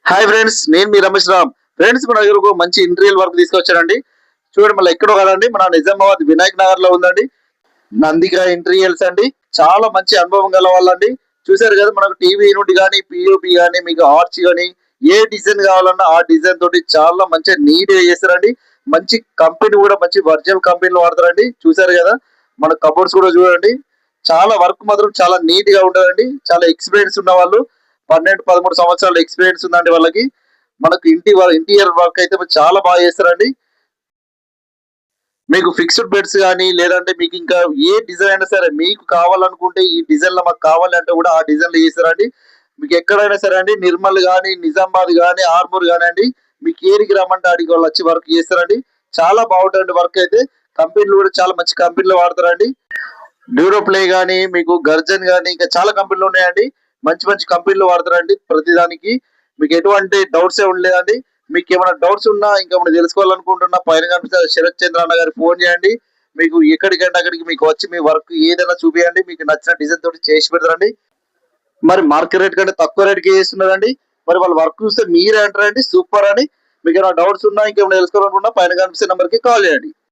Hi friends, నేను మీ Ramesh Ram. Friends, మన దగ్గర ఒక మంచి ఇంటీరియర్ వర్క్ తీసుకొచ్చానండి. చూడండి, మళ్ళీ ఎక్కడో కదండి, మన నిజామాబాద్ వినాయక్ నగర్ లో ఉందండి. నందిక ఇంటీరియర్స్ అండి. చాలా మంచి అనుభవం గల వాళ్ళండి. చూసారు కదా, మనకు టీవీ యూనిట్ కానీ, పిఓపి కానీ, మీకు ఆర్చ్ కానీ, ఏ డిజైన్ కావాలన్నా ఆ డిజైన్ తోటి చాలా మంచిగా నీట్ గా చేస్తారండి. మంచి కంపెనీ కూడా మంచి ఒరిజినల్ కంపెనీలో వాడతారండి. చూసారు కదా, మన కబోర్డ్స్ కూడా చూడండి. చాలా వర్క్ మాత్రం చాలా నీట్ గా ఉంటుందండి. చాలా ఎక్స్పీరియన్స్ ఉన్న వాళ్ళు, 12-13 సంవత్సరాల ఎక్స్పీరియన్స్ ఉందండి వాళ్ళకి. మనకు ఇంటీరియర్ వర్క్ అయితే చాలా బాగా చేస్తారండి. మీకు ఫిక్స్డ్ బెడ్స్ గానీ, లేదంటే మీకు ఇంకా ఏ డిజైన్ అయినా సరే మీకు కావాలనుకుంటే, ఈ డిజైన్‌లో మాకు కావాలి అంటే కూడా ఆ డిజైన్‌లో చేస్తారండి. మీకు ఎక్కడైనా సరే అండి, నిర్మల్ గానీ, నిజామాబాద్ గానీ, ఆర్మూర్ గానండి, మీకు ఏడికి రమ్మంటే ఆడికి వాళ్ళొచ్చి వర్క్ చేస్తారండి. చాలా బాగుంటదండి వర్క్ అయితే. కంపెనీలు కూడా చాలా మంచి కంపెనీలో వాడతారండి. డ్యూరోప్లే గానీ, మీకు గర్జన్ గానీ, ఇంకా చాలా కంపెనీలు ఉన్నాయండి. మంచి మంచి కంపెనీలు వాడతారండి ప్రతిదానికి. మీకు ఎటువంటి డౌట్స్ ఏమి లేదండి. మీకేమైనా డౌట్స్ ఉన్నా, ఇంకేమైనా తెలుసుకోవాలనుకుంటున్నా, పైన కనిపిస్తున్న శరత్ చంద్ర అన్న గారికి ఫోన్ చేయండి. మీకు ఎక్కడికంటే అక్కడికి మీకు వచ్చి మీ వర్క్ ఏదైనా చూపియండి. మీకు నచ్చిన డిజైన్ తోటి చేసి పెడతారండి. మరి మార్కెట్ రేట్ కంటే తక్కువ రేట్‌కి చేస్తున్నారండి. మరి వాళ్ళ వర్క్ చూస్తే మీరే అంటారండి సూపర్ అని. మీకేమైనా డౌట్స్ ఉన్నా, ఇంకేమైనా తెలుసుకోవాలనుకున్నా పైన కనిపిస్తున్న నంబర్‌కి కాల్ చేయండి.